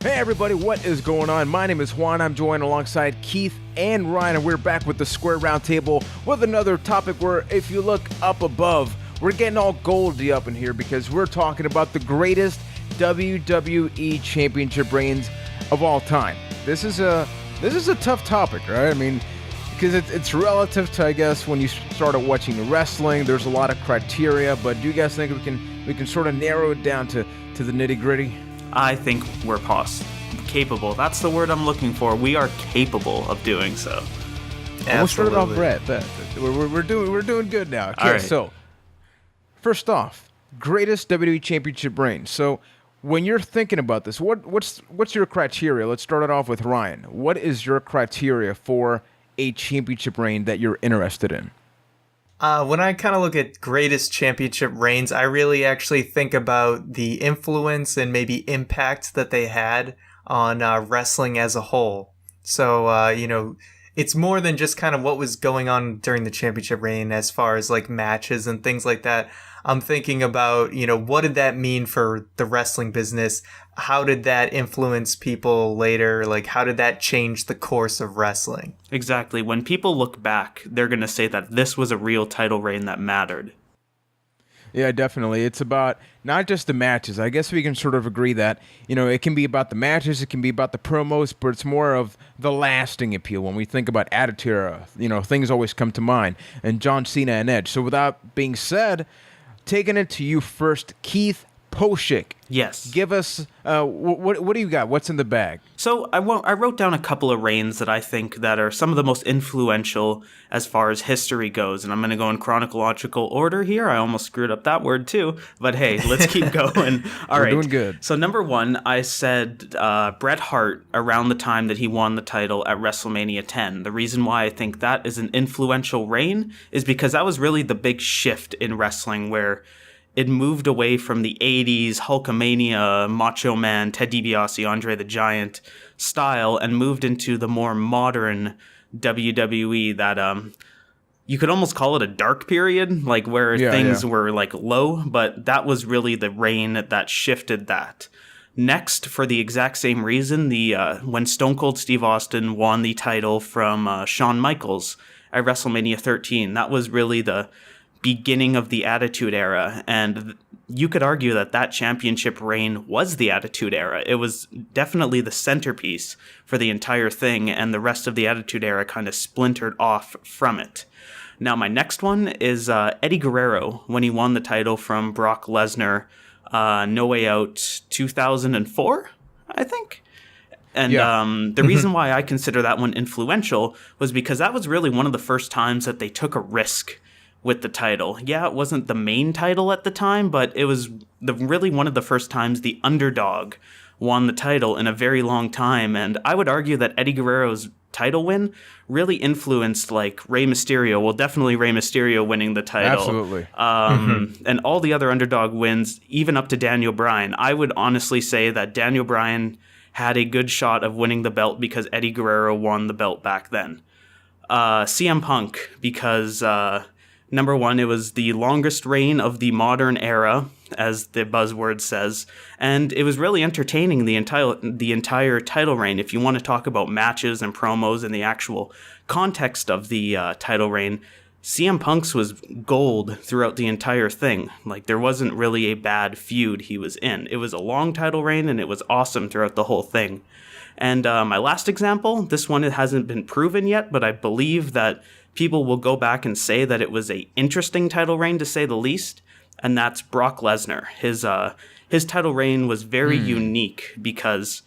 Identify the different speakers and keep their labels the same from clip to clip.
Speaker 1: Hey everybody, what is going on? My name is Juan. I'm joined alongside Keith and Ryan, and we're back with the Square Roundtable with another topic where if you look up above, we're getting all goldy up in here because we're talking about the greatest WWE Championship reigns of all time. This is a tough topic, right? I mean, because it's relative to, I guess, when you started watching wrestling. There's a lot of criteria, but do you guys think we can sort of narrow it down to the nitty-gritty?
Speaker 2: I think we're capable. That's the word I'm looking for. We are capable of doing so.
Speaker 1: We'll start it off, Brett. We're doing good now. Okay, right. So first off, greatest WWE Championship reign. So when you're thinking about this, what's your criteria? Let's start it off with Ryan. What is your criteria for a championship reign that you're interested in?
Speaker 3: When I kind of look at greatest championship reigns, I really actually think about the influence and maybe impact that they had on wrestling as a whole. So, it's more than just kind of what was going on during the championship reign as far as like matches and things like that. I'm thinking about, what did that mean for the wrestling business? How did that influence people later? Like, how did that change the course of wrestling?
Speaker 2: Exactly. When people look back, they're going to say that this was a real title reign that mattered.
Speaker 1: Yeah, definitely. It's about not just the matches. I guess we can sort of agree that, it can be about the matches, it can be about the promos, but it's more of the lasting appeal. When we think about Attitude Era, things always come to mind. And John Cena and Edge. So without being said, taking it to you first, Keith Poshik.
Speaker 2: Yes.
Speaker 1: Give us, what do you got? What's in the bag?
Speaker 2: So I wrote down a couple of reigns that I think that are some of the most influential as far as history goes. And I'm going to go in chronological order here. I almost screwed up that word too. But hey, let's keep going. All right.
Speaker 1: We're doing good.
Speaker 2: So number one, I said Bret Hart around the time that he won the title at WrestleMania 10. The reason why I think that is an influential reign is because that was really the big shift in wrestling where it moved away from the 80s Hulkamania, Macho Man, Ted DiBiase, Andre the Giant style and moved into the more modern WWE that you could almost call it a dark period, like where things were like low, but that was really the reign that shifted that. Next, for the exact same reason, when Stone Cold Steve Austin won the title from Shawn Michaels at WrestleMania 13, that was really the beginning of the Attitude Era, and you could argue that championship reign was the Attitude Era. It was definitely the centerpiece for the entire thing, and the rest of the Attitude Era kind of splintered off from it. Now, my next one is Eddie Guerrero when he won the title from Brock Lesnar, No Way Out 2004, I think. And the reason why I consider that one influential was because that was really one of the first times that they took a risk with the title. Yeah, it wasn't the main title at the time, but it was really one of the first times the underdog won the title in a very long time. And I would argue that Eddie Guerrero's title win really influenced like Rey Mysterio. Well, definitely Rey Mysterio winning the title.
Speaker 1: Absolutely.
Speaker 2: And all the other underdog wins, even up to Daniel Bryan. I would honestly say that Daniel Bryan had a good shot of winning the belt because Eddie Guerrero won the belt back then. CM Punk, because number one, it was the longest reign of the modern era, as the buzzword says, and it was really entertaining the entire title reign. If you want to talk about matches and promos and the actual context of the title reign, CM Punk's was gold throughout the entire thing. Like, there wasn't really a bad feud he was in. It was a long title reign, and it was awesome throughout the whole thing. And my last example, this one it hasn't been proven yet, but I believe that people will go back and say that it was a interesting title reign, to say the least, and that's Brock Lesnar. His title reign was very unique because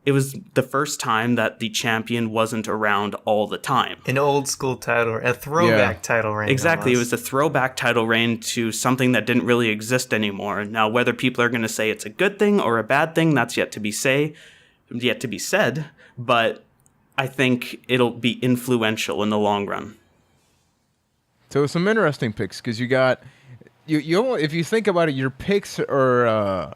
Speaker 2: it was the first time that the champion wasn't around all the time.
Speaker 3: An old school title, a throwback title reign.
Speaker 2: Exactly,
Speaker 3: almost.
Speaker 2: It was a throwback title reign to something that didn't really exist anymore. Now, whether people are going to say it's a good thing or a bad thing, that's yet to be said, but I think it'll be influential in the long run.
Speaker 1: So some interesting picks, because you got you if you think about it, your picks are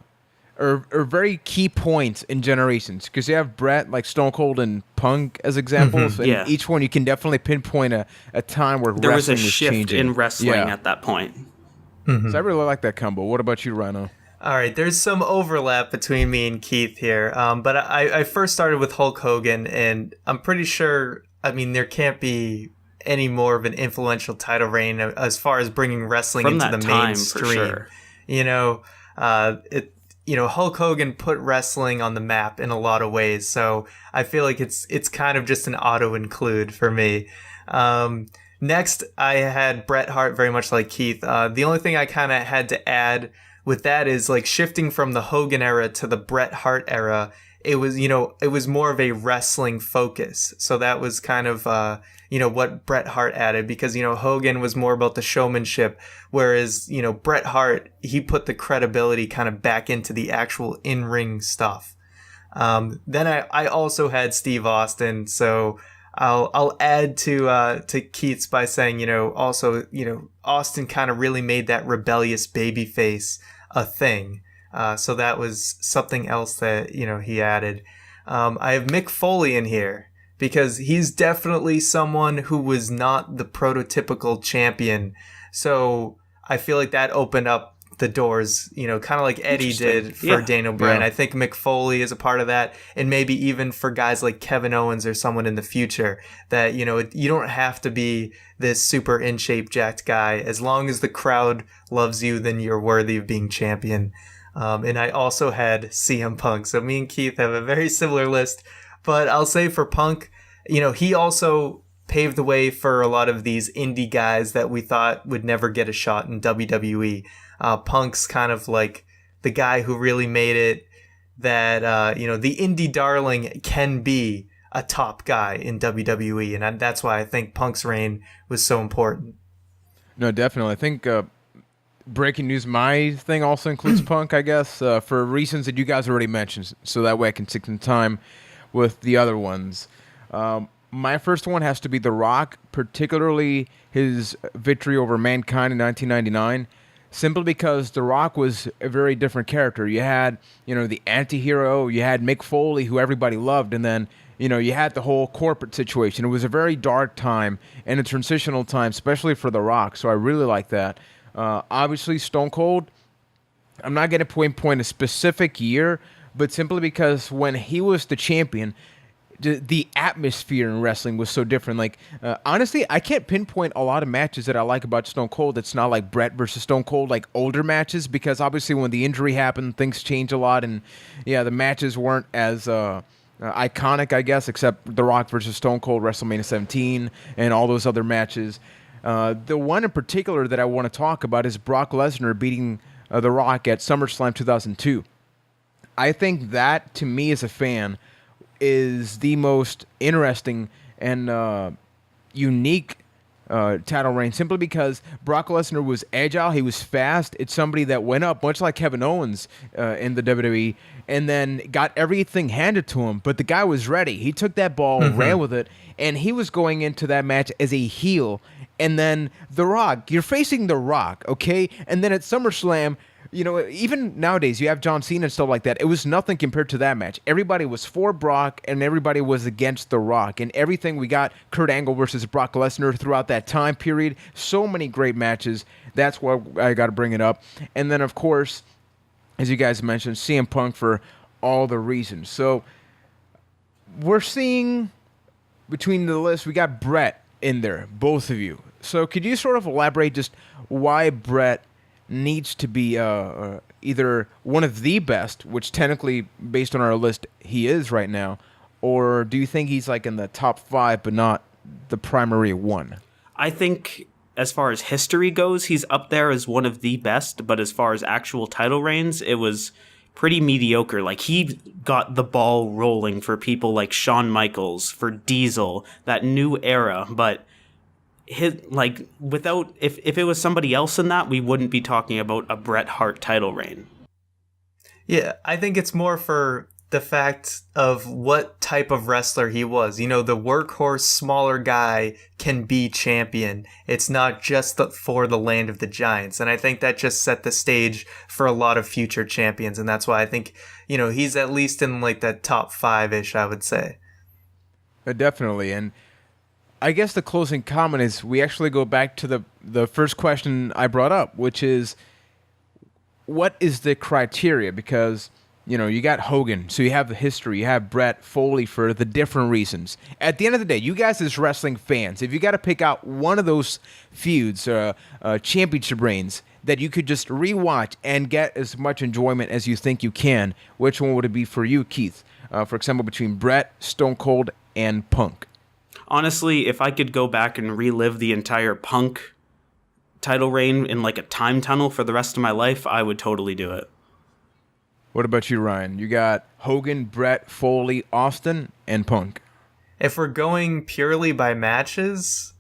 Speaker 1: very key points in generations, because you have Bret, like Stone Cold and Punk as examples, and each one you can definitely pinpoint a time where
Speaker 2: there was
Speaker 1: wrestling
Speaker 2: a shift
Speaker 1: changing.
Speaker 2: in wrestling at that point.
Speaker 1: So I really like that combo. What about you, Rhino?
Speaker 3: All right, there's some overlap between me and Keith here. But I first started with Hulk Hogan, and I'm pretty sure, I mean, there can't be any more of an influential title reign as far as bringing wrestling
Speaker 2: From
Speaker 3: into
Speaker 2: that
Speaker 3: the
Speaker 2: time,
Speaker 3: mainstream.
Speaker 2: for sure.
Speaker 3: You know, Hulk Hogan put wrestling on the map in a lot of ways. So I feel like it's kind of just an auto include for me. Next, I had Bret Hart, very much like Keith. The only thing I kind of had to add with that is like shifting from the Hogan era to the Bret Hart era. It was more of a wrestling focus. So that was kind of, what Bret Hart added, because, Hogan was more about the showmanship, whereas, Bret Hart, he put the credibility kind of back into the actual in-ring stuff. Then I also had Steve Austin. So I'll add to Keith's by saying, Austin kind of really made that rebellious babyface a thing. So that was something else that, he added. I have Mick Foley in here because he's definitely someone who was not the prototypical champion. So I feel like that opened up the doors, kind of like Eddie did for Daniel Bryan.
Speaker 1: Yeah.
Speaker 3: I think Mick Foley is a part of that. And maybe even for guys like Kevin Owens or someone in the future that, you don't have to be this super in shape jacked guy. As long as the crowd loves you, then you're worthy of being champion. And I also had CM Punk. So me and Keith have a very similar list. But I'll say for Punk, he also paved the way for a lot of these indie guys that we thought would never get a shot in WWE. Punk's kind of like the guy who really made it that, the indie darling can be a top guy in WWE. And that's why I think Punk's reign was so important.
Speaker 1: No, definitely. I think breaking news, my thing also includes Punk, I guess, for reasons that you guys already mentioned, so that way I can take some time with the other ones. My first one has to be The Rock, particularly his victory over Mankind in 1999, simply because The Rock was a very different character. You had, the anti-hero, you had Mick Foley, who everybody loved, and then, you had the whole corporate situation. It was a very dark time and a transitional time, especially for The Rock, so I really like that. Obviously, Stone Cold, I'm not going to pinpoint a specific year, but simply because when he was the champion, the atmosphere in wrestling was so different. Like, honestly, I can't pinpoint a lot of matches that I like about Stone Cold. It's not like Bret versus Stone Cold, like older matches, because obviously when the injury happened, things changed a lot, and yeah, the matches weren't as iconic, I guess, except The Rock versus Stone Cold, WrestleMania 17, and all those other matches. The one in particular that I want to talk about is Brock Lesnar beating The Rock at SummerSlam 2002. I think that, to me as a fan, is the most interesting and unique title reign, simply because Brock Lesnar was agile, he was fast. It's somebody that went up, much like Kevin Owens in the WWE, and then got everything handed to him. But the guy was ready. He took that ball, ran with it, and he was going into that match as a heel. And then The Rock, you're facing The Rock, okay? And then at SummerSlam, even nowadays, you have John Cena and stuff like that. It was nothing compared to that match. Everybody was for Brock, and everybody was against The Rock. And everything, we got Kurt Angle versus Brock Lesnar throughout that time period. So many great matches. That's why I got to bring it up. And then, of course, as you guys mentioned, CM Punk for all the reasons. So we're seeing, between the list, we got Bret in there, both of you. So could you sort of elaborate just why Bret needs to be either one of the best, which technically, based on our list, he is right now, or do you think he's like in the top 5 but not the primary one?
Speaker 2: I think as far as history goes, he's up there as one of the best, but as far as actual title reigns, it was pretty mediocre. Like, he got the ball rolling for people like Shawn Michaels, for Diesel, that new era, but if it was somebody else in that, we wouldn't be talking about a Bret Hart title reign.
Speaker 3: Yeah, I think it's more for the fact of what type of wrestler he was. The workhorse, smaller guy can be champion. It's not just for the land of the giants. And I think that just set the stage for a lot of future champions. And that's why I think, he's at least in like that top 5-ish, I would say.
Speaker 1: Definitely. And I guess the closing comment is we actually go back to the first question I brought up, which is what is the criteria? Because, you got Hogan, so you have the history. You have Brett, Foley for the different reasons. At the end of the day, you guys as wrestling fans, if you got to pick out one of those feuds, championship reigns, that you could just rewatch and get as much enjoyment as you think you can, which one would it be for you, Keith? For example, between Brett, Stone Cold, and Punk.
Speaker 2: Honestly, if I could go back and relive the entire Punk title reign in like a time tunnel for the rest of my life, I would totally do it.
Speaker 1: What about you, Ryan? You got Hogan, Brett, Foley, Austin, and Punk.
Speaker 3: If we're going purely by matches,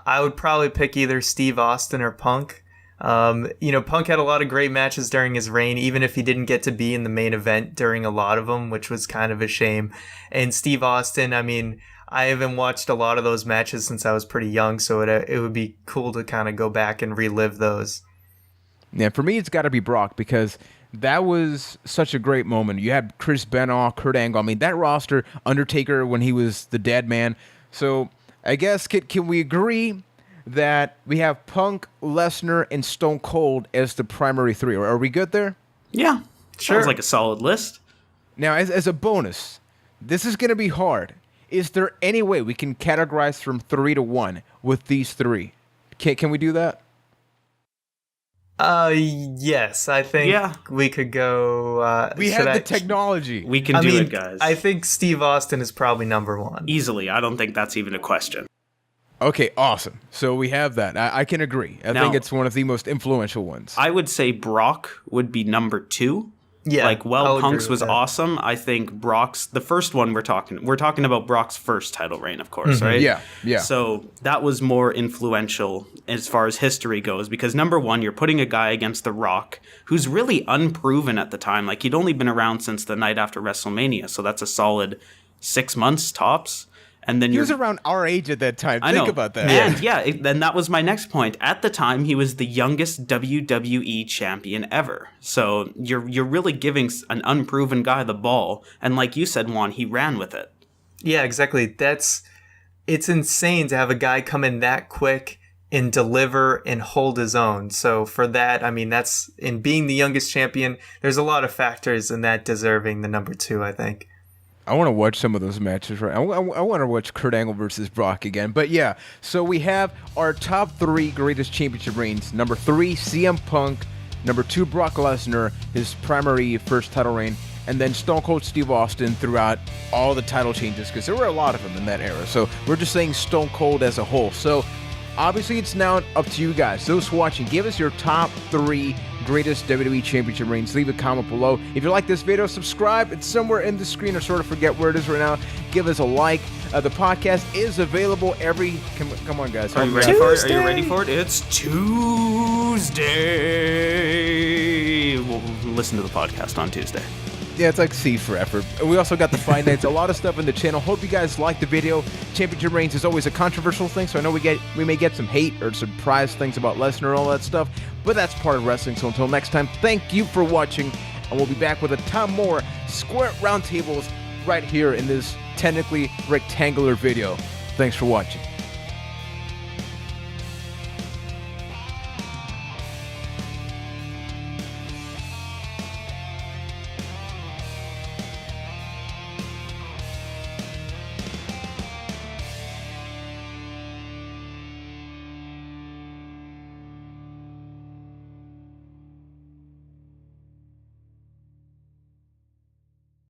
Speaker 3: I would probably pick either Steve Austin or Punk. Punk had a lot of great matches during his reign, even if he didn't get to be in the main event during a lot of them, which was kind of a shame. And Steve Austin, I haven't watched a lot of those matches since I was pretty young, so it would be cool to kind of go back and relive those.
Speaker 1: Yeah, for me, it's got to be Brock, because that was such a great moment. You had Chris Benoit, Kurt Angle. That roster, Undertaker when he was the dead man. So I guess, can we agree that we have Punk, Lesnar, and Stone Cold as the primary three? Are we good there?
Speaker 2: Yeah,
Speaker 3: sure.
Speaker 2: Sounds like a solid list.
Speaker 1: Now, as a bonus, this is going to be hard. Is there any way we can categorize from 3 to 1 with these three? Can we do that?
Speaker 3: Yes, I think we could go.
Speaker 1: We have the technology.
Speaker 2: We can do it, guys.
Speaker 3: I think Steve Austin is probably number one.
Speaker 2: Easily. I don't think that's even a question.
Speaker 1: Okay, awesome. So we have that. I can agree. I think it's one of the most influential ones.
Speaker 2: I would say Brock would be number 2.
Speaker 3: Yeah,
Speaker 2: Punk's was awesome. I think Brock's the first one we're talking about Brock's first title reign, of course, right?
Speaker 1: Yeah.
Speaker 2: So that was more influential as far as history goes, because number 1, you're putting a guy against The Rock who's really unproven at the time. Like, he'd only been around since the night after WrestleMania, so that's a solid 6 months tops. And then
Speaker 1: he was around our age at that time.
Speaker 2: Think
Speaker 1: about that.
Speaker 2: And then that was my next point. At the time, he was the youngest WWE champion ever. So you're really giving an unproven guy the ball. And like you said, Juan, he ran with it.
Speaker 3: Yeah, exactly. It's insane to have a guy come in that quick and deliver and hold his own. So for that, that's in being the youngest champion, there's a lot of factors in that deserving the number 2, I think.
Speaker 1: I want to watch some of those matches, right? I want to watch Kurt Angle versus Brock again. But yeah, so we have our top 3 greatest championship reigns. Number 3, CM Punk. Number 2, Brock Lesnar, his primary first title reign. And then Stone Cold Steve Austin throughout all the title changes, because there were a lot of them in that era. So we're just saying Stone Cold as a whole. So obviously it's now up to you guys. Those watching, give us your top 3 greatest WWE Championship reigns. Leave a comment below. If you like this video, subscribe. It's somewhere in the screen, or sort of forget where it is right now. Give us a like. The podcast is available every... Come on, guys.
Speaker 2: Are you ready for it? Are you ready for it? It's Tuesday. We'll listen to the podcast on Tuesday.
Speaker 1: Yeah, it's like C for effort. We also got the Fight Nights, a lot of stuff in the channel. Hope you guys like the video. Championship reigns is always a controversial thing, so I know we may get some hate or surprise things about Lesnar and all that stuff, but that's part of wrestling. So until next time, thank you for watching, and we'll be back with a ton more Square Roundtables right here in this technically rectangular video. Thanks for watching.